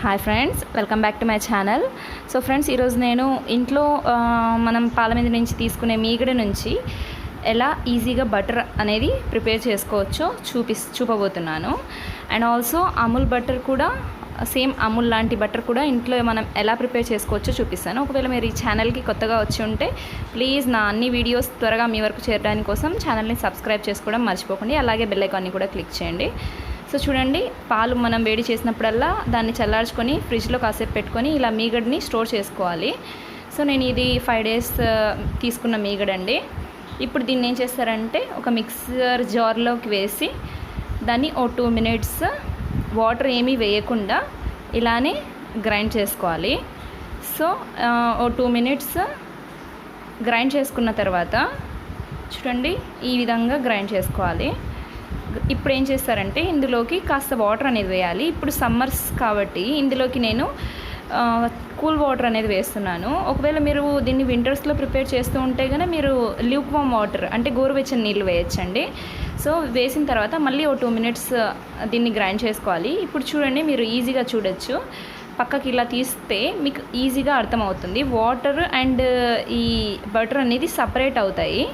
Hi friends, welcome back to my channel. So friends, ఈరోజు నేను ఇంట్లో మనం పాల మీద నుంచి తీసుకునే మీగడ నుంచి ఎలా ఈజీగా బటర్ అనేది ప్రిపేర్ చేసుకోవచ్చో చూపబోతున్నాను. అండ్ ఆల్సో అమూల్ బటర్ కూడా సేమ్ అమూల్ లాంటి బటర్ కూడా ఇంట్లో మనం ఎలా ప్రిపేర్ చేసుకోవచ్చో చూపిస్తాను. ఒకవేళ మీరు ఈ ఛానల్కి కొత్తగా వచ్చి ఉంటే ప్లీజ్ నా అన్ని వీడియోస్ త్వరగా మీ వరకు చేరడానికి కోసం ఛానల్ని సబ్స్క్రైబ్ చేసుకోవడం మర్చిపోకండి. అలాగే బెల్ ఐకాన్ని కూడా క్లిక్ చేయండి. సో చూడండి, పాలు మనం వేడి చేసినప్పుడల్లా దాన్ని చల్లార్చుకొని ఫ్రిడ్జ్లో కాసేపు పెట్టుకొని ఇలా మీగడని స్టోర్ చేసుకోవాలి. సో నేను ఇది 5 days తీసుకున్న మీగడండి. ఇప్పుడు దీన్ని ఏం చేస్తారంటే ఒక మిక్సర్ జార్లోకి వేసి దాన్ని 2 minutes వాటర్ ఏమీ వేయకుండా ఇలానే గ్రైండ్ చేసుకోవాలి. సో 2 minutes గ్రైండ్ చేసుకున్న తర్వాత చూడండి, ఈ విధంగా గ్రైండ్ చేసుకోవాలి. ఇప్పుడు ఏం చేస్తారంటే ఇందులోకి కాస్త వాటర్ అనేది వేయాలి. ఇప్పుడు సమ్మర్స్ కాబట్టి ఇందులోకి నేను కూల్ వాటర్ అనేది వేస్తున్నాను. ఒకవేళ మీరు దీన్ని వింటర్స్లో ప్రిపేర్ చేస్తూ ఉంటే కనుక మీరు ల్యూక్ వామ్ వాటర్ అంటే గోరువెచ్చని నీళ్ళు వేయచ్చండి. సో వేసిన తర్వాత మళ్ళీ 2 minutes దీన్ని గ్రైండ్ చేసుకోవాలి. ఇప్పుడు చూడండి, మీరు ఈజీగా చూడొచ్చు. పక్కకి ఇలా తీస్తే మీకు ఈజీగా అర్థమవుతుంది. వాటర్ అండ్ ఈ బటర్ అనేది సపరేట్ అవుతాయి.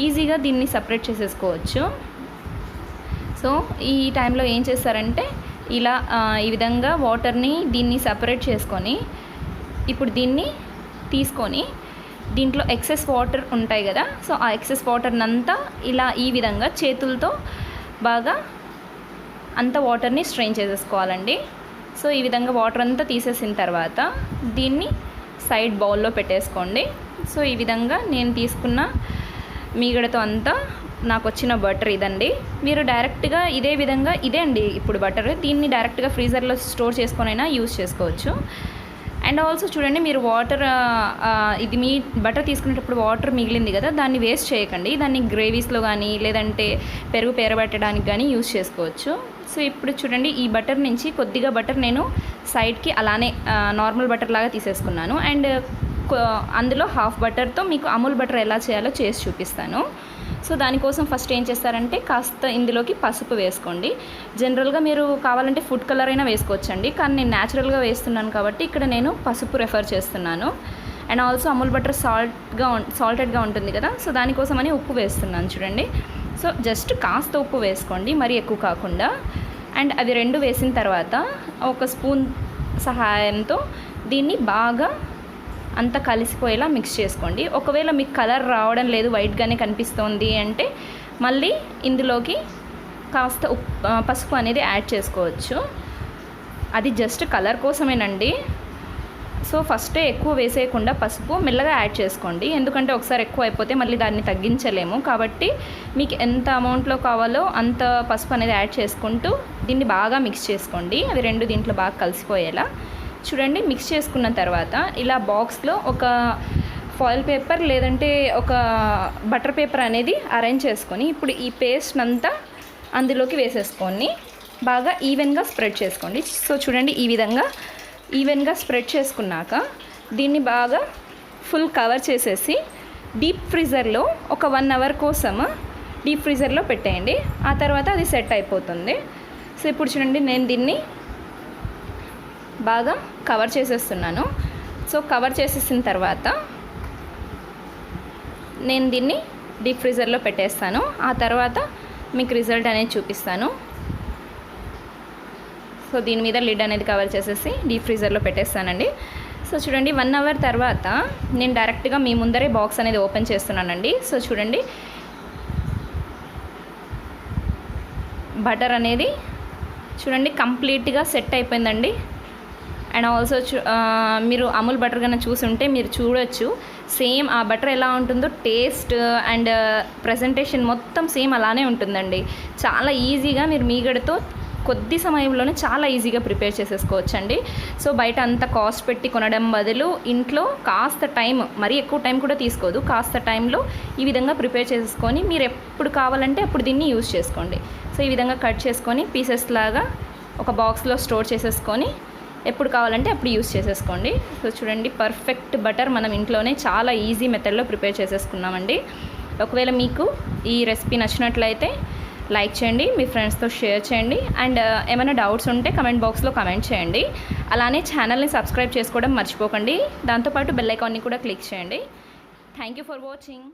ఈజీగా దీన్ని సపరేట్ చేసేసుకోవచ్చు. సో ఈ టైంలో ఏం చేస్తారంటే ఇలా ఈ విధంగా వాటర్ని దీన్ని సపరేట్ చేసుకొని ఇప్పుడు దీన్ని తీసుకొని దీంట్లో ఎక్సెస్ వాటర్ ఉంటాయి కదా, సో ఆ ఎక్సెస్ వాటర్ని అంతా ఇలా ఈ విధంగా చేతులతో బాగా అంత వాటర్ని స్ట్రెయిన్ చేసేసుకోవాలండి. సో ఈ విధంగా వాటర్ అంతా తీసేసిన తర్వాత దీన్ని సైడ్ బౌల్లో పెట్టేసుకోండి. సో ఈ విధంగా నేను తీసుకున్న మీగడతో అంతా నాకు వచ్చిన బటర్ ఇదండి. మీరు డైరెక్ట్గా ఇదే విధంగా ఇదే అండి ఇప్పుడు బటర్, దీన్ని డైరెక్ట్గా ఫ్రీజర్లో స్టోర్ చేసుకొనైనా యూజ్ చేసుకోవచ్చు. అండ్ ఆల్సో చూడండి, మీరు వాటర్ ఇది మీ బటర్ తీసుకునేటప్పుడు వాటర్ మిగిలింది కదా, దాన్ని వేస్ట్ చేయకండి. దాన్ని గ్రేవీస్లో కానీ లేదంటే పెరుగు పేరబెట్టడానికి కానీ యూజ్ చేసుకోవచ్చు. సో ఇప్పుడు చూడండి, ఈ బటర్ నుంచి కొద్దిగా బటర్ నేను సైడ్కి అలానే నార్మల్ బటర్ లాగా తీసేసుకున్నాను. అండ్ అందులో హాఫ్ బటర్తో మీకు అమూల్ బటర్ ఎలా చేయాలో చేసి చూపిస్తాను. సో దానికోసం ఫస్ట్ ఏం చేస్తారంటే కాస్త ఇందులోకి పసుపు వేసుకోండి. జనరల్గా మీరు కావాలంటే ఫుడ్ కలర్ అయినా వేసుకోవచ్చండి, కానీ నేను న్యాచురల్గా వేస్తున్నాను కాబట్టి ఇక్కడ నేను పసుపు రెఫర్ చేస్తున్నాను. అండ్ ఆల్సో అమూల్ బటర్ సాల్టెడ్గా ఉంటుంది కదా, సో దానికోసమని ఉప్పు వేస్తున్నాను చూడండి. సో జస్ట్ కాస్త ఉప్పు వేసుకోండి, మరీ ఎక్కువ కాకుండా. అండ్ అవి 2 వేసిన తర్వాత ఒక స్పూన్ సహాయంతో దీన్ని బాగా అంతా కలిసిపోయేలా మిక్స్ చేసుకోండి. ఒకవేళ మీకు కలర్ రావడం లేదు, వైట్గానే కనిపిస్తుంది అంటే మళ్ళీ ఇందులోకి కాస్త పసుపు అనేది యాడ్ చేసుకోవచ్చు. అది జస్ట్ కలర్ కోసమేనండి. సో ఫస్టే ఎక్కువ వేసేయకుండా పసుపు మెల్లగా యాడ్ చేసుకోండి, ఎందుకంటే ఒకసారి ఎక్కువ అయిపోతే మళ్ళీ దాన్ని తగ్గించలేము. కాబట్టి మీకు ఎంత అమౌంట్లో కావాలో అంత పసుపు అనేది యాడ్ చేసుకుంటూ దీన్ని బాగా మిక్స్ చేసుకోండి. అవి 2 దీంట్లో బాగా కలిసిపోయేలా చూడండి. మిక్స్ చేసుకున్న తర్వాత ఇలా బాక్స్లో ఒక ఫాయిల్ పేపర్ లేదంటే ఒక బటర్ పేపర్ అనేది అరేంజ్ చేసుకొని ఇప్పుడు ఈ పేస్ట్ అంతా అందులోకి వేసేసుకొని బాగా ఈవెన్గా స్ప్రెడ్ చేసుకోండి. సో చూడండి, ఈ విధంగా ఈవెన్గా స్ప్రెడ్ చేసుకున్నాక దీన్ని బాగా ఫుల్ కవర్ చేసేసి డీప్ ఫ్రీజర్లో ఒక 1 hour కోసం డీప్ ఫ్రీజర్లో పెట్టేయండి. ఆ తర్వాత అది సెట్ అయిపోతుంది. సో ఇప్పుడు చూడండి, నేను దీన్ని బాగా కవర్ చేసేస్తున్నాను. సో కవర్ చేసేసిన తర్వాత నేను దీన్ని డీప్ ఫ్రీజర్లో పెట్టేస్తాను. ఆ తర్వాత మీకు రిజల్ట్ అనేది చూపిస్తాను. సో దీని మీద లిడ్ అనేది కవర్ చేసేసి డీప్ ఫ్రీజర్లో పెట్టేస్తానండి. సో చూడండి, 1 hour తర్వాత నేను డైరెక్ట్గా మీ ముందరే బాక్స్ అనేది ఓపెన్ చేస్తున్నానండి. సో చూడండి, బటర్ అనేది చూడండి కంప్లీట్గా సెట్ అయిపోయిందండి. అండ్ ఆల్సో మీరు అమూల్ బటర్ కన్నా చూసుంటే మీరు చూడొచ్చు, సేమ్ ఆ బటర్ ఎలా ఉంటుందో టేస్ట్ అండ్ ప్రజెంటేషన్ మొత్తం సేమ్ అలానే ఉంటుందండి. చాలా ఈజీగా మీరు మీగడతో కొద్ది సమయంలోనే చాలా ఈజీగా ప్రిపేర్ చేసేసుకోవచ్చండి. సో బయట అంత కాస్ట్ పెట్టి కొనడం బదులు ఇంట్లో కాస్త టైం, మరీ ఎక్కువ టైం కూడా తీసుకోదు, కాస్త టైంలో ఈ విధంగా ప్రిపేర్ చేసేసుకొని మీరు ఎప్పుడు కావాలంటే అప్పుడు దీన్ని యూజ్ చేసుకోండి. సో ఈ విధంగా కట్ చేసుకొని పీసెస్ లాగా ఒక బాక్స్లో స్టోర్ చేసేసుకొని ఎప్పుడు కావాలంటే అప్పుడు యూస్ చేసేసుకోండి. సో చూడండి, పర్ఫెక్ట్ బటర్ మనం ఇంట్లోనే చాలా ఈజీ మెథడ్లో ప్రిపేర్ చేసేసుకున్నామండి. ఒకవేళ మీకు ఈ రెసిపీ నచ్చినట్లయితే లైక్ చేయండి, మీ ఫ్రెండ్స్తో షేర్ చేయండి. అండ్ ఏమైనా డౌట్స్ ఉంటే కమెంట్ బాక్స్లో కమెంట్ చేయండి. అలానే ఛానల్ని సబ్స్క్రైబ్ చేసుకోవడం మర్చిపోకండి. దాంతోపాటు బెల్ ఐకాన్ని కూడా క్లిక్ చేయండి. Thank you for watching.